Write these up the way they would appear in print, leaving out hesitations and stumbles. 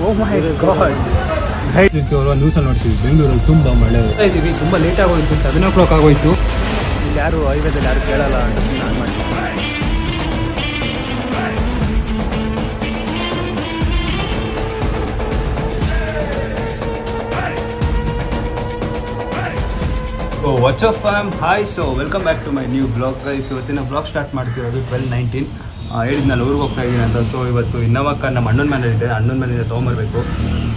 ಓ ಮೈ god. ನ್ಯೂಸಲ್ಲಿ ನೋಡ್ತೀವಿ ಬೆಂಗಳೂರಲ್ಲಿ ತುಂಬ ಮಳೆ ಇದ್ದೀವಿ. ತುಂಬ ಲೇಟ್ ಆಗೋಯ್ತು, 7 o'clock ಆಗೋಯ್ತು. ಇಲ್ಲಿ ಯಾರು ಹೈವೇದಲ್ಲಿ ಯಾರು ಕೇಳಲ್ಲ ಅಂತ ನಾನು ಮಾಡ್ತೀನಿ. So what's up fam, hi. So welcome back to my new blog guys. ಇವತ್ತಿನ ಬ್ಲಾಗ್ ಸ್ಟಾರ್ಟ್ ಮಾಡ್ತಿರೋದು 12-19. ಹೇಳಿದ್ನಲ್ಲ ಊರಿಗೆ ಹೋಗ್ತಾ ಇದ್ದೀನಿ ಅಂತ. ಸೊ ಇವತ್ತು ಇನ್ನೋವಾ ಕಾರ್ ನಮ್ಮ ಅಣ್ಣನ ಮನೆ ಇದೆ, ಅಣ್ಣನ ಮನೆಯಿಂದ ತೊಗೊಂಬರ್ಬೇಕು.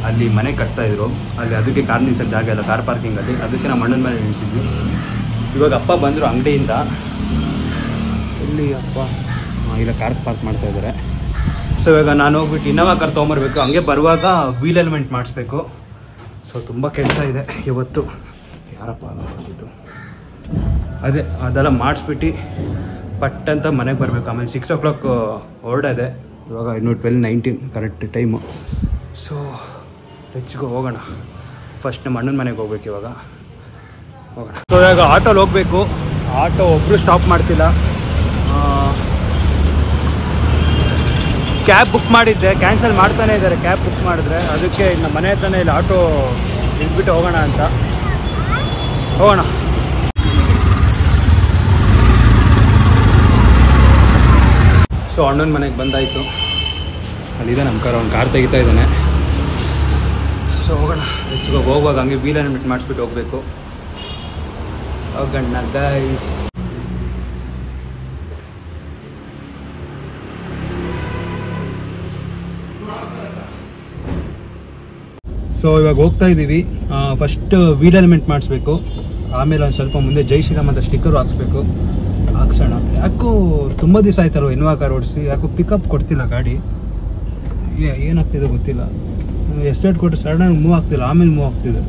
ಅಲ್ಲಿ ಮನೆ ಕಟ್ತಾಯಿದ್ರು, ಅಲ್ಲಿ ಅದಕ್ಕೆ ಕಾರ್ ನಿಲ್ಸೋಕ್ಕೆ ಜಾಗ ಇಲ್ಲ ಕಾರ್ ಪಾರ್ಕಿಂಗಲ್ಲಿ, ಅದಕ್ಕೆ ನಮ್ಮ ಅಣ್ಣನ ಮನೆ ನಿಲ್ಸಿದ್ವಿ. ಇವಾಗ ಅಪ್ಪ ಬಂದರು ಅಂಗಡಿಯಿಂದ. ಇಲ್ಲಿ ಅಪ್ಪ ಇಲ್ಲ ಕಾರ್ ಪಾರ್ಕ್ ಮಾಡ್ತಾ ಇದ್ದಾರೆ. ಸೊ ಇವಾಗ ನಾನು ಹೋಗ್ಬಿಟ್ಟು ಇನ್ನೋವಾ ಕಾರ್ ತೊಗೊಂಬರ್ಬೇಕು. ಹಂಗೆ ಬರುವಾಗ ವೀಲ್ ಎಲಿಮೆಂಟ್ ಮಾಡಿಸ್ಬೇಕು. ಸೊ ತುಂಬ ಕೆಲಸ ಇದೆ ಇವತ್ತು. ಯಾರಪ್ಪ ಇದು ಅದೇ ಅದೆಲ್ಲ ಮಾಡಿಸ್ಬಿಟ್ಟು ಪಟ್ಟಂತ ಮನೆಗೆ ಬರಬೇಕು. ಆಮೇಲೆ 6 o'clock ಹೊರಡದೆ. ಇವಾಗ ಇನ್ನು 12-19 ಕರೆಕ್ಟ್ ಟೈಮು. ಸೊ ಹೆಚ್ಚಿಗೆ ಹೋಗೋಣ. ಫಸ್ಟ್ ನಮ್ಮ ಅಣ್ಣನ ಮನೆಗೆ ಹೋಗ್ಬೇಕು ಇವಾಗ. ಹೋಗೋಣ. ಸೊ ಇವಾಗ ಆಟೋಲ್ಲಿ ಹೋಗಬೇಕು. ಆಟೋ ಒಬ್ಬರು ಸ್ಟಾಪ್ ಮಾಡ್ತಿಲ್ಲ. ಕ್ಯಾಬ್ ಬುಕ್ ಮಾಡಿದ್ದೆ, ಕ್ಯಾನ್ಸಲ್ ಮಾಡ್ತಾನೇ ಇದ್ದಾರೆ ಕ್ಯಾಬ್ ಬುಕ್ ಮಾಡಿದ್ರೆ. ಅದಕ್ಕೆ ನಮ್ಮ ಮನೆ ಹತ್ರನೇ ಇಲ್ಲಿ ಆಟೋ ಇಟ್ಬಿಟ್ಟು ಹೋಗೋಣ ಅಂತ ಹೋಗೋಣ. ಸೊ ಅಣ್ಣನ ಮನೆಗೆ ಬಂದಾಯಿತು. ಅಲ್ಲಿದೆ ನಮ್ಮ ಕಾರ್, ಅವ್ನು ಕಾರ್ ತೆಗಿತಾ ಇದ್ದಾನೆ. ಸೊ ಹೋಗೋಣ. ಹೆಚ್ಚಿಗೆ ಹೋಗುವಾಗ ಹಂಗೆ ವೀಲ್ ಎಲಿಮೆಂಟ್ ಮಾಡಿಸ್ಬಿಟ್ಟು ಹೋಗಬೇಕು. ಹೋಗೋಣ ಗೈಸ್. ಸೊ ಇವಾಗ ಹೋಗ್ತಾ ಇದ್ದೀವಿ. ಫಸ್ಟ್ ವೀಲ್ ಎಲಿಮೆಂಟ್ ಮಾಡಿಸ್ಬೇಕು. ಆಮೇಲೆ ಒಂದು ಸ್ವಲ್ಪ ಮುಂದೆ ಜೈ ಶ್ರೀರಾಮ್ ಅಂತ ಸ್ಟಿಕ್ಕರು ಹಾಕ್ಸೋಣ. ಯಾಕೋ ತುಂಬ ದಿವಸ ಆಯ್ತಲ್ವ ಇನ್ನೋವಾ ಕಾರ್ ಓಡಿಸಿ, ಯಾಕೋ ಪಿಕಪ್ ಕೊಡ್ತಿಲ್ಲ ಗಾಡಿ. ಏನಾಗ್ತಿದೆ ಗೊತ್ತಿಲ್ಲ. ಎಸ್ಟೇಟ್ ಕೊಟ್ಟು ಸಡನ್ನಾಗಿ ಮೂವ್ ಆಗ್ತಿಲ್ಲ, ಆಮೇಲೆ ಮೂವ್ ಆಗ್ತಿದೆ.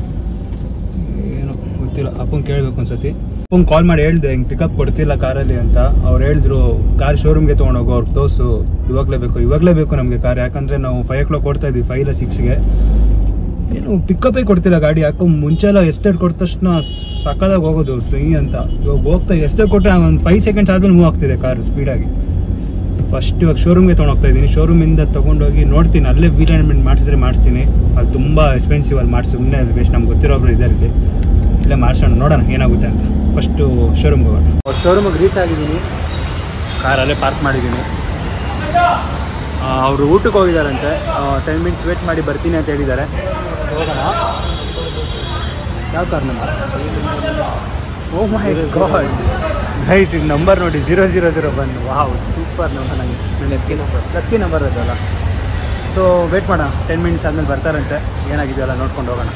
ಏನೋ ಗೊತ್ತಿಲ್ಲ. ಅಪ್ಪಂಗೆ ಕೇಳಬೇಕು ಅನ್ಸತಿ. ಅಪ್ಪಂಗೆ ಕಾಲ್ ಮಾಡಿ ಹೇಳಿದೆ ಹಿಂಗೆ ಪಿಕಪ್ ಕೊಡ್ತಿಲ್ಲ ಕಾರಲ್ಲಿ ಅಂತ. ಅವ್ರು ಹೇಳಿದ್ರು ಕಾರ್ ಶೋರೂಮ್ಗೆ ತೊಗೊಂಡೋಗು, ಅವ್ರಿಗೆ ತೋರಿಸು, ಇವಾಗಲೇ ಬೇಕು ನಮಗೆ ಕಾರ್. ಯಾಕಂದರೆ ನಾವು 5 o'clock ಕೊಡ್ತಾ ಇದ್ವಿ, 5 ಇಲ್ಲ 6ಗೆ. ಏನು ಪಿಕಪ್ಪೇ ಕೊಡ್ತಿಲ್ಲ ಗಾಡಿ. ಯಾಕೋ ಮುಂಚೆಲ್ಲ ಎಸ್ಟೇಟ್ ಕೊಟ್ಟ ತಕ್ಷಣ ಸಕ್ಕದಾಗಿ ಹೋಗೋದು ಸ್ವಿಂಗ್ ಅಂತ. ಇವಾಗ ಹೋಗ್ತಾ ಎಸ್ಟೇಟ್ ಕೊಟ್ಟರೆ ಒಂದು 5 seconds ಆದಮೇಲೆ ಮೂವ್ ಆಗ್ತಿದೆ ಕಾರ್ ಸ್ಪೀಡಾಗಿ. ಫಸ್ಟ್ ಇವಾಗ ಶೋರೂಮ್ಗೆ ತೊಗೊಂಡೋಗ್ತಾ ಇದ್ದೀನಿ. ಶೋರೂಮಿಂದ ತೊಗೊಂಡೋಗಿ ನೋಡ್ತೀನಿ, ಅಲ್ಲೇ ವೀಲ್ ಎಲಿಮೆಂಟ್ ಮಾಡಿಸಿದ್ರೆ ಮಾಡಿಸ್ತೀನಿ. ಅದು ತುಂಬ ಎಕ್ಸ್ಪೆನ್ಸಿವ್, ಅಲ್ಲಿ ಮಾಡಿಸಿ ಸುಮ್ಮನೆ ವೇಸ್ಟ್. ನಮ್ಗೆ ಗೊತ್ತಿರೋಬ್ರು ಇದ್ದಾರೆ ಇಲ್ಲಿ, ಇಲ್ಲೇ ಮಾಡಿಸೋಣ, ನೋಡೋಣ ಏನಾಗುತ್ತೆ ಅಂತ. ಫಸ್ಟು ಶೋರೂಮ್ಗೆ ಹೋಗೋಣ. ಶೋರೂಮಿಗೆ ರೀಚ್ ಆಗಿದ್ದೀನಿ, ಕಾರಲ್ಲೇ ಪಾರ್ಕ್ ಮಾಡಿದ್ದೀನಿ. ಅವರು ಊಟಕ್ಕೆ ಹೋಗಿದ್ದಾರಂತೆ. 10 minutes ವೇಟ್ ಮಾಡಿ ಬರ್ತೀನಿ ಅಂತ ಹೇಳಿದ್ದಾರೆ. ಹೋಗೋಣ. ಯಾವ ಕಾರ್ ನಂಬರ್? ಓ ಮೈ ಗಾಡ್ ಗೈಸ್, ಈಗ ನಂಬರ್ ನೋಡಿ 000 ವಾವ್, ಸೂಪರ್ ನಂಬರ್. ನನಗೆ ಲಕ್ಕಿ ನಂಬರ್ ಅದಲ್ಲ. ಸೊ ವೇಟ್ ಮಾಡೋಣ, 10 minutes ಆದಮೇಲೆ ಬರ್ತಾರಂತೆ. ಏನಾಗಿದೆಯಲ್ಲ ನೋಡ್ಕೊಂಡು ಹೋಗೋಣ.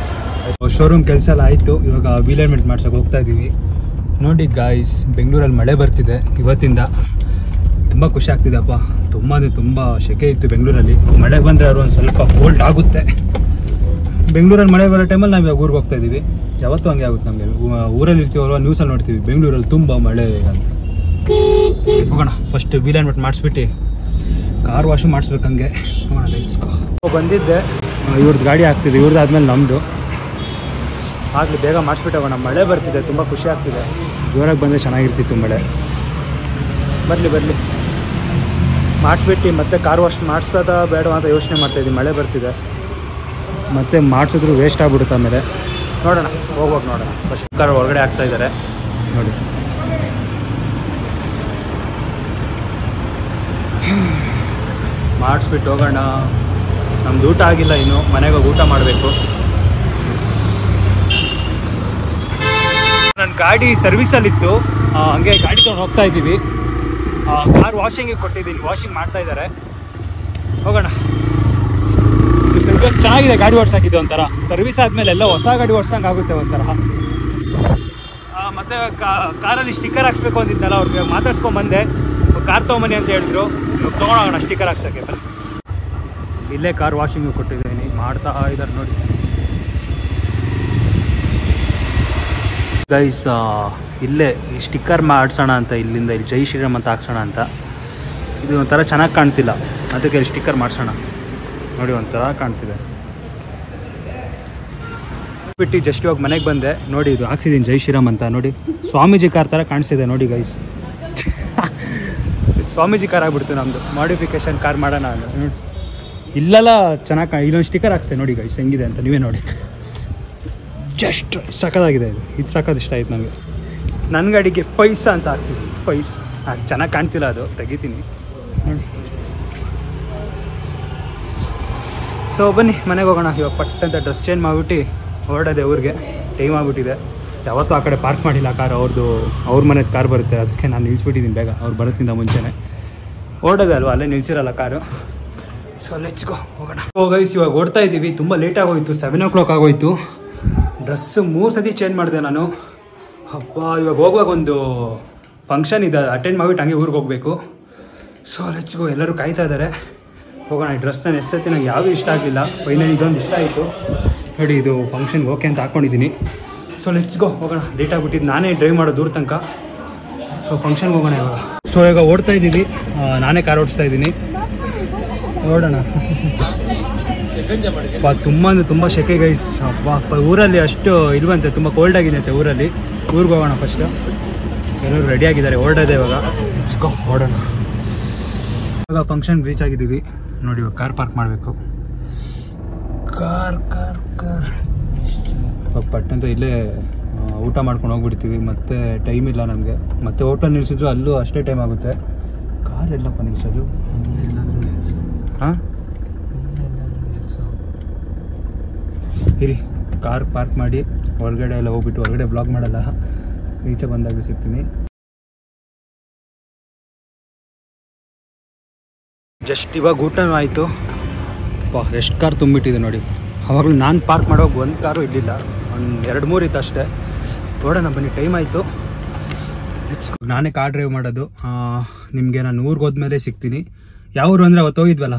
ಶೋರೂಮ್ ಕೆಲಸ ಎಲ್ಲ ಆಯಿತು. ಇವಾಗ ವೀಲ್ ಎಲಿಮೆಂಟ್ ಮಾಡ್ಸೋಕೆ ಹೋಗ್ತಾ ಇದ್ದೀವಿ. ನೋಡಿ ಗಾಯ್ಸ್, ಬೆಂಗಳೂರಲ್ಲಿ ಮಳೆ ಬರ್ತಿದೆ ಇವತ್ತಿಂದ. ತುಂಬ ಖುಷಿ ಆಗ್ತಿದೆಪ್ಪ. ತುಂಬ ಸೆಕೆ ಇತ್ತು ಬೆಂಗಳೂರಲ್ಲಿ. ಮಳೆ ಬಂದರೆ ಅವರು ಒಂದು ಸ್ವಲ್ಪ ಕೋಲ್ಡ್ ಆಗುತ್ತೆ. ಬೆಂಗಳೂರಲ್ಲಿ ಮಳೆ ಬರೋ ಟೈಮಲ್ಲಿ ನಾವು ಇವಾಗ ಊರಿಗೆ ಹೋಗ್ತಾ ಇದ್ದೀವಿ. ಯಾವತ್ತೂ ಹಂಗೆ ಆಗುತ್ತೆ ನಮಗೆ. ಊರಲ್ಲಿ ಇರ್ತೀವಲ್ವ, ನ್ಯೂಸಲ್ಲಿ ನೋಡ್ತೀವಿ ಬೆಂಗಳೂರಲ್ಲಿ ತುಂಬ ಮಳೆ ಅಂತ. ಹೋಗೋಣ. ಫಸ್ಟ್ ವೀಲ್ ಎಲಿಮೆಂಟ್ ಮಾಡಿಸ್ಬಿಟ್ಟು ಕಾರ್ ವಾಶು ಮಾಡಿಸ್ಬೇಕು. ಹಂಗೆ ಹೋಗೋಣ. ಲೆಟ್ಸ್ಗೋ. ಬಂದಿದ್ದೆ, ಇವ್ರದ್ದು ಗಾಡಿ ಆಗ್ತಿದೆ, ಇವ್ರದ್ದು ಆದಮೇಲೆ ನಮ್ಮದು ಆಗಲಿ. ಬೇಗ ಮಾಡಿಸ್ಬಿಟ್ಟು ಹೋಗೋಣ. ಮಳೆ ಬರ್ತಿದೆ, ತುಂಬ ಖುಷಿ ಆಗ್ತಿದೆ. ಜೋರಾಗಿ ಬಂದರೆ ಚೆನ್ನಾಗಿರ್ತಿತ್ತು ಮಳೆ. ಬರಲಿ ಮಾಡಿಸ್ಬಿಟ್ಟು ಮತ್ತೆ ಕಾರ್ ವಾಶ್ ಮಾಡಿಸ್ತದ ಬೇಡ ಅಂತ ಯೋಚನೆ ಮಾಡ್ತಾಯಿದ್ದೀನಿ. ಮಳೆ ಬರ್ತಿದೆ, ಮತ್ತೆ ಮಾಡಿಸಿದ್ರು ವೇಸ್ಟ್ ಆಗ್ಬಿಡುತ್ತೆ. ಆಮೇಲೆ ನೋಡೋಣ, ಹೋಗ್ಬೇಕು ನೋಡೋಣ. ಫಸ್ಟ್ ಕಾರ್ ಹೊರಗಡೆ ಆಗ್ತಾ ಇದ್ದಾರೆ ನೋಡಿ. ಮಾಡಿಸ್ಬಿಟ್ಟು ಹೋಗೋಣ. ನಮ್ದು ಊಟ ಆಗಿಲ್ಲ ಇನ್ನು, ಮನೆಗೆ ಹೋಗಿ ಊಟ ಮಾಡಬೇಕು. ನನ್ನ ಗಾಡಿ ಸರ್ವಿಸಲ್ಲಿತ್ತು, ಹಂಗೆ ಗಾಡಿ ತೊಗೊಂಡು ಹೋಗ್ತಾ ಇದ್ದೀವಿ. ಕಾರ್ ವಾಷಿಂಗಿಗೆ ಕೊಟ್ಟಿದ್ದೀನಿ, ವಾಷಿಂಗ್ ಮಾಡ್ತಾ ಇದ್ದಾರೆ. ಹೋಗೋಣ. ಇದು ಸ್ವಲ್ಪ ಚೆನ್ನಾಗಿದೆ ಗಾಡಿ ಓಡಿಸಾಕಿದೆ. ಒಂಥರ ಸರ್ವಿಸ್ ಆದಮೇಲೆ ಎಲ್ಲ ಹೊಸ ಗಾಡಿ ಓಡಿಸ್ದಂಗೆ ಆಗುತ್ತೆ ಒಂಥರ. ಮತ್ತು ಕಾರಲ್ಲಿ ಸ್ಟಿಕ್ಕರ್ ಹಾಕ್ಸ್ಬೇಕು ಅಂದಿದ್ದಲ್ಲ, ಅವ್ರಿಗೆ ಮಾತಾಡ್ಸ್ಕೊಂಬಂದೆ. ಕಾರ್ ತೊಗೊಂಬನ್ನಿ ಅಂತ ಹೇಳಿದ್ರು. ತೊಗೊಂಡೋಗೋಣ ಸ್ಟಿಕ್ಕರ್ ಹಾಕ್ಸೋಕ್ಕೆ. ಇಲ್ಲೇ ಕಾರ್ ವಾಷಿಂಗಿಗೆ ಕೊಟ್ಟಿದ್ದೀನಿ, ಮಾಡ್ತಾ ಇದ್ದಾರೆ ನೋಡಿ ಗೈಸ್. ಇಲ್ಲೇ ಈ ಸ್ಟಿಕ್ಕರ್ ಮಾಡಿಸೋಣ ಅಂತ, ಇಲ್ಲಿಂದ ಇಲ್ಲಿ ಜೈ ಶ್ರೀರಾಮ್ ಅಂತ ಹಾಕ್ಸೋಣ ಅಂತ. ಇದು ಒಂಥರ ಚೆನ್ನಾಗಿ ಕಾಣ್ತಿಲ್ಲ, ಅದಕ್ಕೆ ಇಲ್ಲಿ ಸ್ಟಿಕ್ಕರ್ ಮಾಡಿಸೋಣ. ನೋಡಿ ಒಂಥರ ಕಾಣ್ತಿದೆ. ಬಿಟ್ಟು ಜಸ್ಟ್ ಇವಾಗ ಮನೆಗೆ ಬಂದೆ. ನೋಡಿ ಇದು ಹಾಕ್ಸಿದ್ದೀನಿ ಜೈ ಶ್ರೀರಾಮ್ ಅಂತ. ನೋಡಿ ಸ್ವಾಮೀಜಿ ಕಾರ್ ಥರ ಕಾಣಿಸ್ತಿದೆ ನೋಡಿ ಗೈಸ್. ಸ್ವಾಮೀಜಿ ಕಾರ್ ಆಗ್ಬಿಡ್ತು ನಮ್ಮದು. ಮಾಡಿಫಿಕೇಶನ್ ಕಾರ್ ಮಾಡೋಣ ಅಂದರೆ ಇಲ್ಲೆಲ್ಲ ಚೆನ್ನಾಗಿ ಇಲ್ಲೊಂದು ಸ್ಟಿಕ್ಕರ್ ಹಾಕ್ಸ್ತೇನೆ ನೋಡಿ ಗೈಸ್ ಹೆಂಗಿದೆ ಅಂತ ನೀವೇ ನೋಡಿ. ಜಸ್ಟ್ ಸಖತ್ತಾಗಿದೆ ಇದು ಸಖತ್ ಇಷ್ಟ ಆಯ್ತು ನನಗೆ. ನನ್ನ ಗಾಡಿಗೆ ಪೈಸಾ ಅಂತ ಹಾಕ್ಸಿದ್ವಿ, ಪೈಸಾ ಅದು ಚೆನ್ನಾಗಿ ಕಾಣ್ತಿಲ್ಲ, ಅದು ತೆಗಿತೀನಿ ನೋಡಿ. ಸೊ ಬನ್ನಿ ಮನೆಗೆ ಹೋಗೋಣ. ಇವಾಗ ಪಟ್ಟಂತ ಡ್ರೆಸ್ ಚೇಂಜ್ ಮಾಡಿಬಿಟ್ಟು ಹೊರಡೋದೆ ಊರಿಗೆ. ಟೈಮ್ ಆಗಿಬಿಟ್ಟಿದೆ. ಯಾವತ್ತೂ ಆ ಕಡೆ ಪಾರ್ಕ್ ಮಾಡಿಲ್ಲ ಕಾರ್, ಅವ್ರ ಮನೆದು ಕಾರ್ ಬರುತ್ತೆ, ಅದಕ್ಕೆ ನಾನು ನಿಲ್ಲಿಸ್ಬಿಟ್ಟಿದ್ದೀನಿ ಬೇಗ, ಅವ್ರು ಬರೋಕ್ಕಿಂತ ಮುಂಚೆನೇ. ಹೊರಡೋದೆ ಅಲ್ವಾ, ಅಲ್ಲೇ ನಿಲ್ಸಿರಲ್ಲ ಕಾರು. ಸೊ ಲೆಟ್ಸ್ ಗೋ, ಹೋಗೋಣ. ಗೈಸ್ ಇವಾಗ ಓಡ್ತಾ ಇದ್ದೀವಿ. ತುಂಬ ಲೇಟ್ ಆಗೋಯ್ತು, 7 o'clock ಆಗೋಯ್ತು. ಡ್ರೆಸ್ಸು 3 ಸತಿ ಚೇಂಜ್ ಮಾಡಿದೆ ನಾನು. ಹಬ್ಬ, ಇವಾಗ ಹೋಗುವಾಗ ಒಂದು ಫಂಕ್ಷನ್ ಇದೆ, ಅಟೆಂಡ್ ಮಾಡಿಬಿಟ್ಟು ಹಂಗೆ ಊರಿಗೆ ಹೋಗಬೇಕು. ಸೊ ಲೆಟ್ಸ್ ಗೋ, ಎಲ್ಲರೂ ಕಾಯ್ತಾ ಇದ್ದಾರೆ. ಹೋಗೋಣ. ಈ ಡ್ರೆಸ್ ನಾನು ಎಷ್ಟು ಸತಿ ನಂಗೆ ಯಾವುದೂ ಇಷ್ಟ ಆಗಲಿಲ್ಲ, ಫೈನಲಿ ಇದೊಂದು ಇಷ್ಟ ಆಯಿತು ನೋಡಿ. ಇದು ಫಂಕ್ಷನ್ಗೆ ಓಕೆ ಅಂತ ಹಾಕ್ಕೊಂಡಿದ್ದೀನಿ. ಸೊ ಲೆಟ್ಸ್ ಗೋ, ಹೋಗೋಣ. ಲೇಟ್ ಆಗಿಬಿಟ್ಟಿದ್ದು, ನಾನೇ ಡ್ರೈವ್ ಮಾಡೋ ದೂರ ತನಕ. ಸೊ ಫಂಕ್ಷನ್ಗೆ ಹೋಗೋಣ ಇವಾಗ. ಸೊ ಈಗ ಓಡ್ತಾ ಇದ್ದೀವಿ, ನಾನೇ ಕಾರ್ ಓಡಿಸ್ತಾ ಇದ್ದೀನಿ. ಓಡೋಣ. ತುಂಬ ಅಂದರೆ ತುಂಬ ಸೆಕೆ ಗೈಸ್. ಅಪ್ಪ ಊರಲ್ಲಿ ಅಷ್ಟು ಇಲ್ವಂತೆ, ತುಂಬ ಕೋಲ್ಡ್ ಆಗಿದೆ ಅಂತೆ ಊರಲ್ಲಿ. ಊರಿಗೆ ಹೋಗೋಣ ಫಸ್ಟು. ಎಲ್ಲರೂ ರೆಡಿ ಆಗಿದ್ದಾರೆ, ಹೊರಡೋದೆ ಇವಾಗ. ಇಸ್ಕೊ ಓಡೋಣ. ಇವಾಗ ಫಂಕ್ಷನ್ಗೆ ರೀಚ್ ಆಗಿದ್ದೀವಿ ನೋಡಿ. ಇವಾಗ ಕಾರ್ ಪಾರ್ಕ್ ಮಾಡಬೇಕು. ಕಾರ್ ಪಟ್ಟಂತ ಇಲ್ಲೇ ಊಟ ಮಾಡ್ಕೊಂಡು ಹೋಗ್ಬಿಡ್ತೀವಿ, ಮತ್ತೆ ಟೈಮ್ ಇಲ್ಲ ನಮಗೆ. ಮತ್ತೆ ಹೋಟೆಲ್ ನಿಲ್ಸಿದ್ರು ಅಲ್ಲೂ ಅಷ್ಟೇ ಟೈಮ್ ಆಗುತ್ತೆ. ಕಾರ್ ಎಲ್ಲಪ್ಪ ನಿಲ್ಸೋದು? ಹಾಂ ಇರಿ, ಕಾರ್ ಪಾರ್ಕ್ ಮಾಡಿ ಹೊರಗಡೆ ಎಲ್ಲ ಹೋಗ್ಬಿಟ್ಟು, ಹೊರಗಡೆ ಬ್ಲಾಗ್ ಮಾಡಲ್ಲ, ಈಚೆ ಬಂದಾಗ ಸಿಗ್ತೀನಿ. ಜಸ್ಟ್ ಇವಾಗ ಊಟನೂ ಆಯಿತು. ಎಷ್ಟು ಕಾರ್ ತುಂಬಿಟ್ಟಿದೆ ನೋಡಿ. ಅವಾಗಲೂ ನಾನು ಪಾರ್ಕ್ ಮಾಡೋವಾಗ ಒಂದು ಕಾರು ಇರಲಿಲ್ಲ, ಒಂದು 2-3 ಇತ್ತು ಅಷ್ಟೇ. ನೋಡೋಣ ಬನ್ನಿ, ಟೈಮ್ ಆಯಿತು. ನಾನೇ ಕಾರ್ ಡ್ರೈವ್ ಮಾಡೋದು. ನಿಮಗೆ ನಾನು ಊರಿಗೆ ಹೋದ್ಮೇಲೆ ಸಿಗ್ತೀನಿ. ಯಾವ ಊರು ಅಂದರೆ ಅವತ್ತು ಹೋಗಿದ್ವಲ್ಲ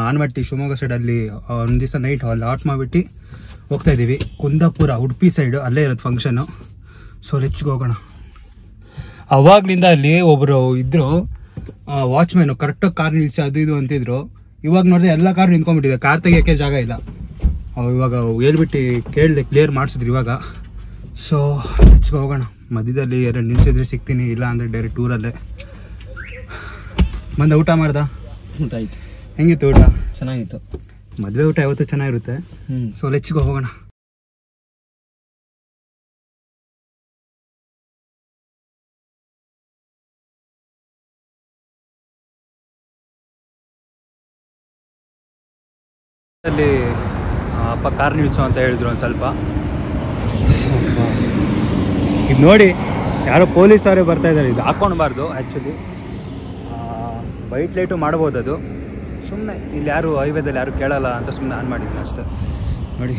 ಆನಮಟ್ಟಿ, ಶಿವಮೊಗ್ಗ ಸೈಡಲ್ಲಿ ಒಂದು ದಿವಸ ನೈಟ್ ಅಲ್ಲಿ ಆಟ್ ಮಾಡಿಬಿಟ್ಟು ಹೋಗ್ತಾಯಿದ್ದೀವಿ. ಕುಂದಾಪುರ, ಉಡುಪಿ ಸೈಡು, ಅಲ್ಲೇ ಇರೋದು ಫಂಕ್ಷನ್ನು. ಸೊ ಲೆಟ್ಸ್ಗೆ ಹೋಗೋಣ. ಅವಾಗಲಿಂದ ಅಲ್ಲಿ ಒಬ್ಬರು ಇದ್ದರು ವಾಚ್ಮ್ಯಾನು, ಕರೆಕ್ಟಾಗಿ ಕಾರ್ ನಿಲ್ಲಿಸಿ ಅದು ಇದು ಅಂತಿದ್ರು. ಇವಾಗ ನೋಡಿದ್ರೆ ಎಲ್ಲ ಕಾರು ನಿಂತ್ಕೊಂಡ್ಬಿಟ್ಟಿದೆ, ಕಾರ್ ತೆಗಿಯೋಕ್ಕೆ ಜಾಗ ಇಲ್ಲ. ಇವಾಗ ಹೇಳ್ಬಿಟ್ಟು ಕೇಳಿದೆ, ಕ್ಲಿಯರ್ ಮಾಡಿಸಿದ್ರು ಇವಾಗ. ಸೊ ಲೆಟ್ಸ್ಗೆ ಹೋಗೋಣ. ಮಧ್ಯದಲ್ಲಿ 2 ನಿಲ್ಸಿದ್ರೆ ಸಿಗ್ತೀನಿ, ಇಲ್ಲ ಅಂದರೆ ಡೈರೆಕ್ಟ್ ಊರಲ್ಲೇ. ಬಂದ ಊಟ ಮಾಡ್ದ? ಊಟ ಆಯ್ತು. ಹೆಂಗಿತ್ತು ಊಟ? ಚೆನ್ನಾಗಿತ್ತು. ಮದುವೆ ಊಟ ಯಾವತ್ತೂ ಚೆನ್ನಾಗಿರುತ್ತೆ. ಸೊ ಲೆಟ್ಸ್ಗೆ ಹೋಗೋಣ. ಅಲ್ಲಿ ಅಪ್ಪ ಕಾರ್ ನಿಲ್ಸು ಅಂತ ಹೇಳಿದ್ರು ಒಂದು ಸ್ವಲ್ಪ. ಇದು ನೋಡಿ, ಯಾರೋ ಪೊಲೀಸರೇ ಬರ್ತಾ ಇದ್ದಾರೆ. ಇದು ಹಾಕ್ಕೊಳ್ಬಾರ್ದು ಆ್ಯಕ್ಚುಲಿ. ವೈಟ್ ಲೈಟು ಮಾಡ್ಬೋದು, ಅದು ಸುಮ್ಮನೆ ಇಲ್ಲಿ ಯಾರು ಹೈವೇದಲ್ಲಿ ಯಾರು ಕೇಳಲ್ಲ ಅಂತ ಸುಮ್ಮನೆ ಆನ್ ಮಾಡಿದ್ದೀನಿ ಅಷ್ಟೇ. ನೋಡಿ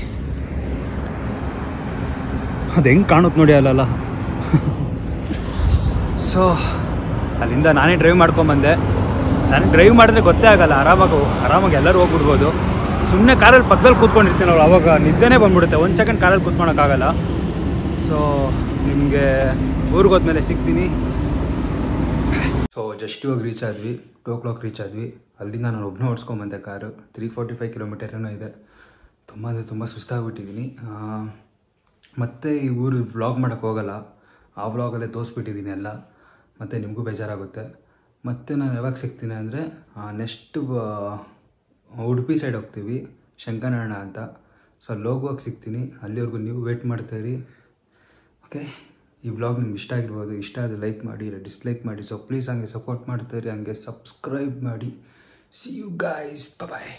ಅದು ಹೆಂಗೆ ಕಾಣುತ್ತೆ ನೋಡಿ ಅಲ್ಲಲ್ಲ. ಸೊ ಅಲ್ಲಿಂದ ನಾನೇ ಡ್ರೈವ್ ಮಾಡ್ಕೊಂಬಂದೆ. ನನಗೆ ಡ್ರೈವ್ ಮಾಡಿದ್ರೆ ಗೊತ್ತೇ ಆಗಲ್ಲ, ಆರಾಮಾಗಿ ಎಲ್ಲರೂ ಹೋಗ್ಬಿಡ್ಬೋದು. ಸುಮ್ಮನೆ ಕಾರಲ್ಲಿ ಪಕ್ಕದಲ್ಲಿ ಕೂತ್ಕೊಂಡಿರ್ತೀನಲ್ಲ, ಅವಾಗ ನಿದ್ದೆನೇ ಬಂದ್ಬಿಡುತ್ತೆ. 1 ಸೆಕೆಂಡ್ ಕಾರಲ್ಲಿ ಕೂತ್ಕೊಳಕ್ಕಾಗಲ್ಲ. ಸೊ ನಿಮಗೆ ಊರಿಗೆ ಹೋದ್ಮೇಲೆ ಸಿಗ್ತೀನಿ. ಸೊ ಜಸ್ಟ್ ಇವಾಗ ರೀಚ್ ಆದ್ವಿ, 2 o'clock ರೀಚ್ ಆದ್ವಿ. ಅಲ್ಲಿಂದ ನಾನು ಒಬ್ಬನೇ ಓಡಿಸ್ಕೊಂಬಂದೆ ಕಾರು. 345 ಕಿಲೋಮೀಟರ್ ಏನೋ ಇದೆ. ತುಂಬ ಅಂದರೆ ತುಂಬ ಸುಸ್ತಾಗ್ಬಿಟ್ಟಿದ್ದೀನಿ. ಮತ್ತು ಈ ಊರು ವ್ಲಾಗ್ ಮಾಡೋಕ್ಕೆ ಹೋಗಲ್ಲ, ಆ ವ್ಲಾಗಲ್ಲೇ ತೋರಿಸ್ಬಿಟ್ಟಿದ್ದೀನಿ ಎಲ್ಲ. ಮತ್ತು ನಿಮಗೂ ಬೇಜಾರಾಗುತ್ತೆ. ಮತ್ತು ನಾನು ಯಾವಾಗ ಸಿಗ್ತೀನಿ ಅಂದರೆ ನೆಕ್ಸ್ಟ್ ಉಡುಪಿ ಸೈಡ್ ಹೋಗ್ತೀವಿ, ಶಂಕರನಾರಾಯಣ ಅಂತ. ಸೊ ಅಲ್ಲಿ ಹೋಗುವಾಗ ಸಿಗ್ತೀನಿ. ಅಲ್ಲಿವರೆಗೂ ನೀವು ವೇಟ್ ಮಾಡ್ತಾಯಿರಿ. ಓಕೆ, ಈ ವ್ಲಾಗ್ ನಿಮ್ಗೆ ಇಷ್ಟ ಆಗಿರ್ಬೋದು. ಇಷ್ಟ ಆದರೆ ಲೈಕ್ ಮಾಡಿ, ಇಲ್ಲ ಡಿಸ್ಲೈಕ್ ಮಾಡಿ. ಸೊ ಪ್ಲೀಸ್ ಹಂಗೆ ಸಪೋರ್ಟ್ ಮಾಡ್ತಾಯಿರಿ, ಹಂಗೆ ಸಬ್ಸ್ಕ್ರೈಬ್ ಮಾಡಿ. See you guys, bye.